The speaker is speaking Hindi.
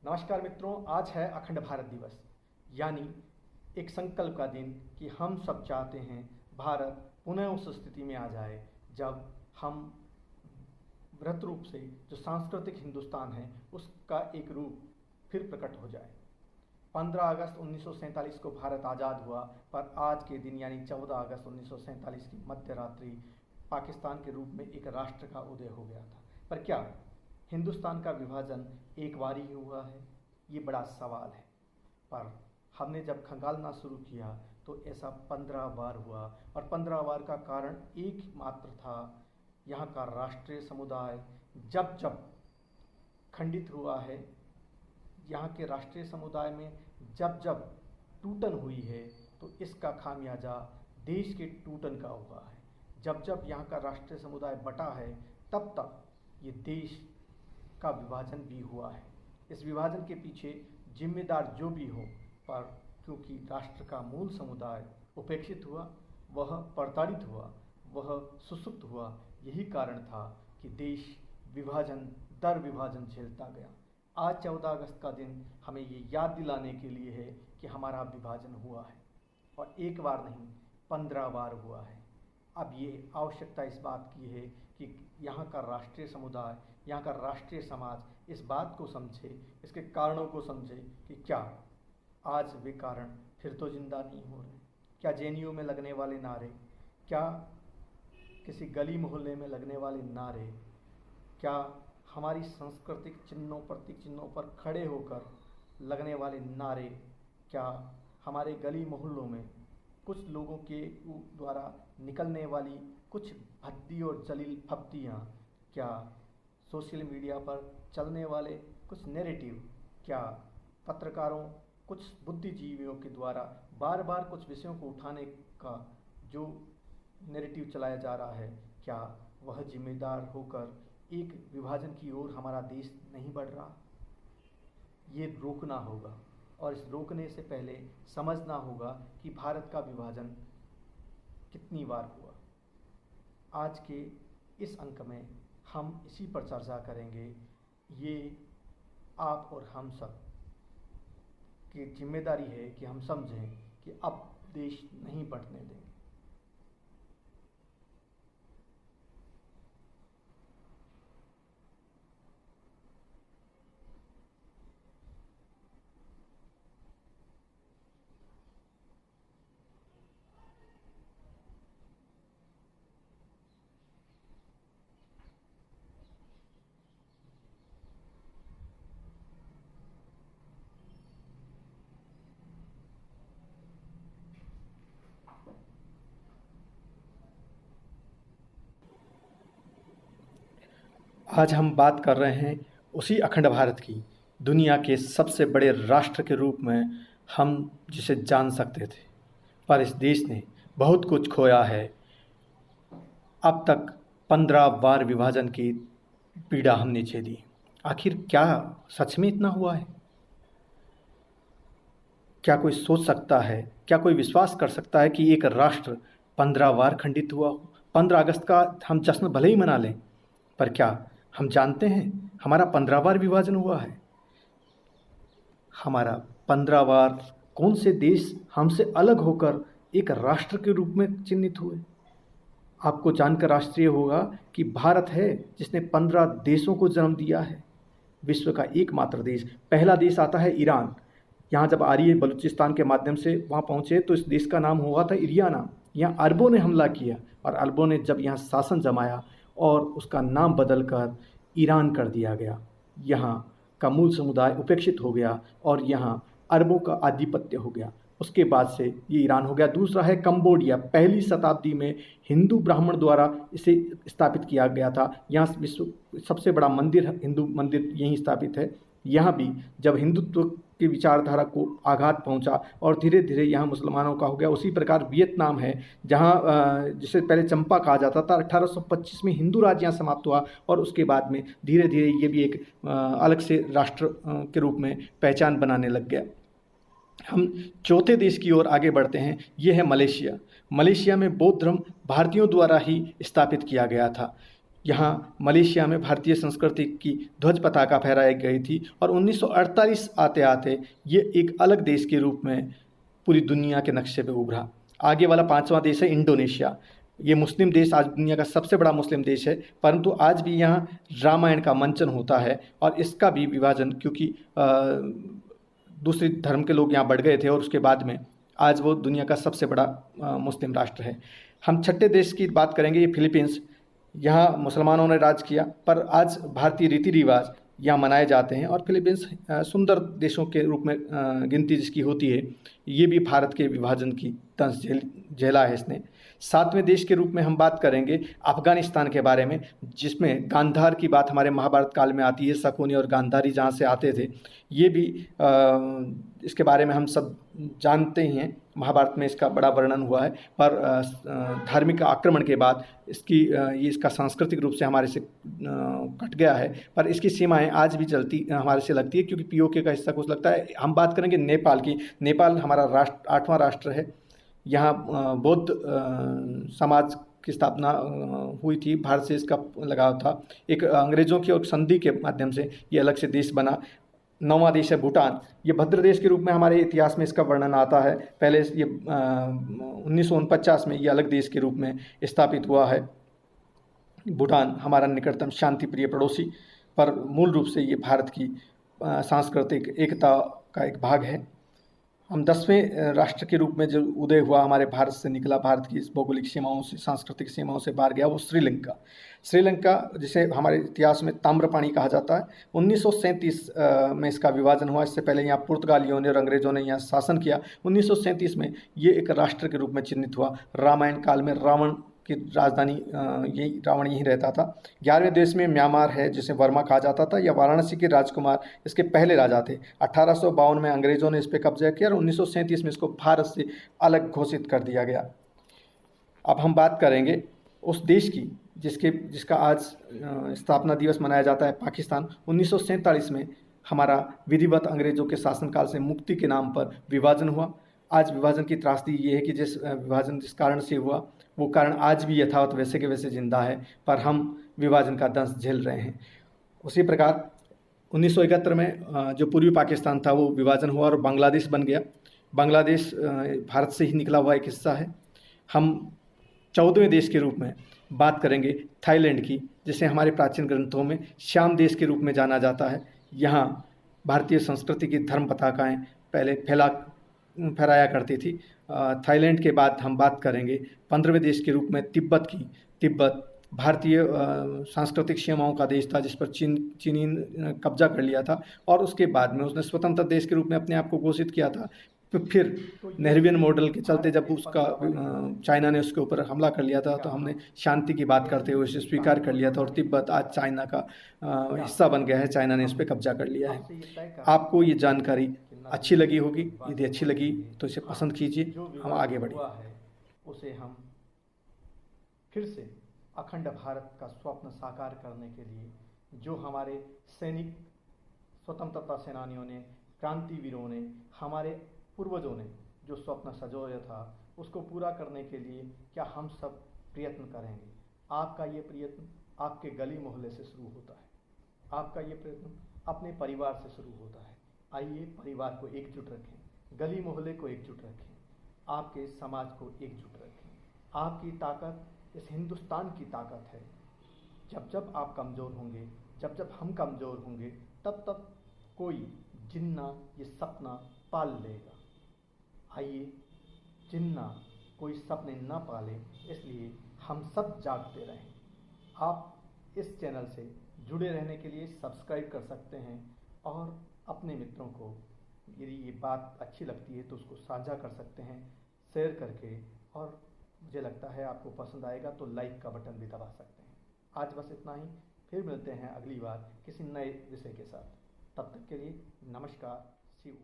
नमस्कार मित्रों, आज है अखंड भारत दिवस, यानी एक संकल्प का दिन कि हम सब चाहते हैं भारत पुनः उस स्थिति में आ जाए जब हम वृहत रूप से जो सांस्कृतिक हिंदुस्तान है उसका एक रूप फिर प्रकट हो जाए। 15 अगस्त 1947 को भारत आज़ाद हुआ, पर आज के दिन यानी 14 अगस्त 1947 की मध्य रात्रि पाकिस्तान के रूप में एक राष्ट्र का उदय हो गया था। पर क्या हिंदुस्तान का विभाजन एक बार ही हुआ है? ये बड़ा सवाल है। पर हमने जब खंगालना शुरू किया तो ऐसा 15 बार हुआ, और 15 बार का कारण एक मात्र था, यहाँ का राष्ट्रीय समुदाय जब जब खंडित हुआ है, यहाँ के राष्ट्रीय समुदाय में जब जब टूटन हुई है तो इसका खामियाजा देश के टूटन का हुआ है। जब जब यहाँ का राष्ट्रीय समुदाय बटा है तब तब ये देश का विभाजन भी हुआ है। इस विभाजन के पीछे जिम्मेदार जो भी हो, पर क्योंकि राष्ट्र का मूल समुदाय उपेक्षित हुआ, वह प्रताड़ित हुआ, वह सुसुप्त हुआ, यही कारण था कि देश विभाजन दर विभाजन झेलता गया। आज 14 अगस्त का दिन हमें ये याद दिलाने के लिए है कि हमारा विभाजन हुआ है, और एक बार नहीं 15 बार हुआ है। अब ये आवश्यकता इस बात की है कि यहाँ का राष्ट्रीय समुदाय, यहाँ का राष्ट्रीय समाज इस बात को समझे, इसके कारणों को समझे कि क्या आज वे कारण फिर तो जिंदा नहीं हो रहे। क्या जेएनयू में लगने वाले नारे, क्या किसी गली मोहल्ले में लगने वाले नारे, क्या हमारी सांस्कृतिक चिन्हों प्रतीक चिन्हों पर खड़े होकर लगने वाले नारे, क्या हमारे गली मोहल्लों में कुछ लोगों के द्वारा निकलने वाली कुछ भद्दी और जलील फप्तियाँ, क्या सोशल मीडिया पर चलने वाले कुछ नैरेटिव, क्या पत्रकारों कुछ बुद्धिजीवियों के द्वारा बार बार कुछ विषयों को उठाने का जो नैरेटिव चलाया जा रहा है, क्या वह जिम्मेदार होकर एक विभाजन की ओर हमारा देश नहीं बढ़ रहा? ये रोकना होगा, और इस रोकने से पहले समझना होगा कि भारत का विभाजन कितनी बार हुआ। आज के इस अंक में हम इसी पर चर्चा करेंगे। ये आप और हम सब की जिम्मेदारी है कि हम समझें कि अब देश नहीं बढ़ने देंगे। आज हम बात कर रहे हैं उसी अखंड भारत की, दुनिया के सबसे बड़े राष्ट्र के रूप में हम जिसे जान सकते थे, पर इस देश ने बहुत कुछ खोया है। अब तक 15 बार विभाजन की पीड़ा हमने झेली। आखिर क्या सच में इतना हुआ है? क्या कोई सोच सकता है, क्या कोई विश्वास कर सकता है कि एक राष्ट्र 15 बार खंडित हुआ हो? 15 अगस्त का हम जश्न भले ही मना लें, पर क्या हम जानते हैं हमारा 15 बार विभाजन हुआ है? हमारा 15 बार कौन से देश हमसे अलग होकर एक राष्ट्र के रूप में चिन्हित हुए? आपको जानकर आश्चर्य होगा कि भारत है जिसने 15 देशों को जन्म दिया है। विश्व का एकमात्र देश, पहला देश आता है ईरान। यहाँ जब आर्य बलूचिस्तान के माध्यम से वहाँ पहुँचे तो इस देश का नाम हुआ था इरिया नाम। यहाँ अरबों ने हमला किया, और अरबों ने जब यहाँ शासन जमाया और उसका नाम बदलकर ईरान कर दिया गया। यहाँ का मूल समुदाय उपेक्षित हो गया और यहाँ अरबों का आधिपत्य हो गया। उसके बाद से ये ईरान हो गया। दूसरा है कंबोडिया, पहली शताब्दी में हिंदू ब्राह्मण द्वारा इसे स्थापित किया गया था। यहाँ विश्व सबसे बड़ा मंदिर, हिंदू मंदिर यहीं स्थापित है। यहाँ भी जब हिंदुत्व की विचारधारा को आघात पहुंचा और धीरे धीरे यहाँ मुसलमानों का हो गया। उसी प्रकार वियतनाम है, जहाँ जिसे पहले चंपा कहा जाता था, 1825 में हिंदू राज यहाँ समाप्त हुआ, और उसके बाद में धीरे धीरे ये भी एक अलग से राष्ट्र के रूप में पहचान बनाने लग गया। हम चौथे देश की ओर आगे बढ़ते हैं। ये है मलेशिया। मलेशिया में बौद्ध धर्म भारतीयों द्वारा ही स्थापित किया गया था। यहाँ मलेशिया में भारतीय संस्कृति की ध्वज पताका फहराई गई थी और 1948 आते आते ये एक अलग देश के रूप में पूरी दुनिया के नक्शे पे उभरा। आगे वाला 5वां देश है इंडोनेशिया। ये मुस्लिम देश आज दुनिया का सबसे बड़ा मुस्लिम देश है, परंतु आज भी यहाँ रामायण का मंचन होता है और इसका भी विभाजन, क्योंकि दूसरे धर्म के लोग यहाँ बढ़ गए थे और उसके बाद में आज वो दुनिया का सबसे बड़ा मुस्लिम राष्ट्र है। हम छठे देश की बात करेंगे, ये फिलीपींस। यहाँ मुसलमानों ने राज किया, पर आज भारतीय रीति रिवाज यहाँ मनाए जाते हैं और फिलीपींस सुंदर देशों के रूप में गिनती जिसकी होती है। ये भी भारत के विभाजन की दंश झेला है इसने। 7वें देश के रूप में हम बात करेंगे अफ़गानिस्तान के बारे में, जिसमें गांधार की बात हमारे महाभारत काल में आती है। शकुनी और गांधारी जहाँ से आते थे, ये भी इसके बारे में हम सब जानते ही हैं। महाभारत में इसका बड़ा वर्णन हुआ है, पर धार्मिक आक्रमण के बाद इसका सांस्कृतिक रूप से हमारे से कट गया है, पर इसकी सीमाएं आज भी चलती हमारे से लगती है, क्योंकि पीओके का हिस्सा कुछ लगता है। हम बात करेंगे नेपाल की। नेपाल हमारा 8वां राष्ट्र है। यहाँ बौद्ध समाज की स्थापना हुई थी, भारत से इसका लगाव था। एक अंग्रेज़ों की और संधि के माध्यम से ये अलग से देश बना। 9वां देश है भूटान। ये भद्र देश के रूप में हमारे इतिहास में इसका वर्णन आता है। पहले ये 1949 में ये अलग देश के रूप में स्थापित हुआ है। भूटान हमारा निकटतम शांति प्रिय पड़ोसी, पर मूल रूप से ये भारत की सांस्कृतिक एकता का एक भाग है। हम 10वें राष्ट्र के रूप में जो उदय हुआ, हमारे भारत से निकला, भारत की इस भौगोलिक सीमाओं से, सांस्कृतिक सीमाओं से बाहर गया, वो श्रीलंका। श्रीलंका जिसे हमारे इतिहास में ताम्रपाणी कहा जाता है, 1937 में इसका विभाजन हुआ। इससे पहले यहाँ पुर्तगालियों ने और अंग्रेज़ों ने यहाँ शासन किया। 1937 में ये एक राष्ट्र के रूप में चिन्हित हुआ। रामायण काल में रावण की राजधानी रावण यहीं रहता था। 11वें देश में म्यांमार है, जिसे वर्मा कहा जाता था, या वाराणसी के राजकुमार इसके पहले राजा थे। 1852 में अंग्रेज़ों ने इस पर कब्जा किया और 1937 में इसको भारत से अलग घोषित कर दिया गया। अब हम बात करेंगे उस देश की जिसका आज स्थापना दिवस मनाया जाता है, पाकिस्तान। 1947 में हमारा विधिवत अंग्रेज़ों के शासनकाल से मुक्ति के नाम पर विभाजन हुआ। आज विभाजन की त्रासदी ये है कि जिस कारण से हुआ, वो कारण आज भी यथावत वैसे के वैसे जिंदा है, पर हम विभाजन का दंश झेल रहे हैं। उसी प्रकार 1971 में जो पूर्वी पाकिस्तान था वो विभाजन हुआ और बांग्लादेश बन गया। बांग्लादेश भारत से ही निकला हुआ एक हिस्सा है। हम 14वें देश के रूप में बात करेंगे थाईलैंड की, जिसे हमारे प्राचीन ग्रंथों में श्याम देश के रूप में जाना जाता है। यहाँ भारतीय संस्कृति की धर्म पताकाएँ पहले फहराया करती थी। थाईलैंड के बाद हम बात करेंगे 15वें देश के रूप में तिब्बत की। तिब्बत भारतीय सांस्कृतिक सीमाओं का देश था, जिस पर चीनी ने कब्जा कर लिया था और उसके बाद में उसने स्वतंत्र देश के रूप में अपने आप को घोषित किया था। फिर नेहरुवियन मॉडल के चलते जब चाइना ने उसके ऊपर हमला कर लिया था, तो हमने शांति की बात करते हुए इसे स्वीकार कर लिया था और तिब्बत आज चाइना का हिस्सा बन गया है। चाइना ने इस पर कब्जा कर लिया है। आपको ये जानकारी अच्छी लगी होगी। यदि अच्छी लगी तो इसे पसंद कीजिए। हम आगे बढ़ें। उसे हम फिर से अखंड भारत का स्वप्न साकार करने के लिए जो हमारे सैनिक, स्वतंत्रता सेनानियों ने, क्रांतिवीरों ने, हमारे पूर्वजों ने जो स्वप्न सजोया था, उसको पूरा करने के लिए क्या हम सब प्रयत्न करेंगे। आपका ये प्रयत्न आपके गली मोहल्ले से शुरू होता है। आपका ये प्रयत्न अपने परिवार से शुरू होता है। आइए परिवार को एकजुट रखें, गली मोहल्ले को एकजुट रखें, आपके समाज को एकजुट रखें। आपकी ताकत इस हिंदुस्तान की ताकत है। जब जब आप कमज़ोर होंगे, जब जब हम कमज़ोर होंगे, तब तब कोई जिन्ना ये सपना पाल लेगा। आइए जिन्ना कोई सपने न पाले, इसलिए हम सब जागते रहें। आप इस चैनल से जुड़े रहने के लिए सब्सक्राइब कर सकते हैं और अपने मित्रों को यदि ये बात अच्छी लगती है तो उसको साझा कर सकते हैं शेयर करके, और मुझे लगता है आपको पसंद आएगा तो लाइक का बटन भी दबा सकते हैं। आज बस इतना ही, फिर मिलते हैं अगली बार किसी नए विषय के साथ। तब तक के लिए नमस्कार, सी यू।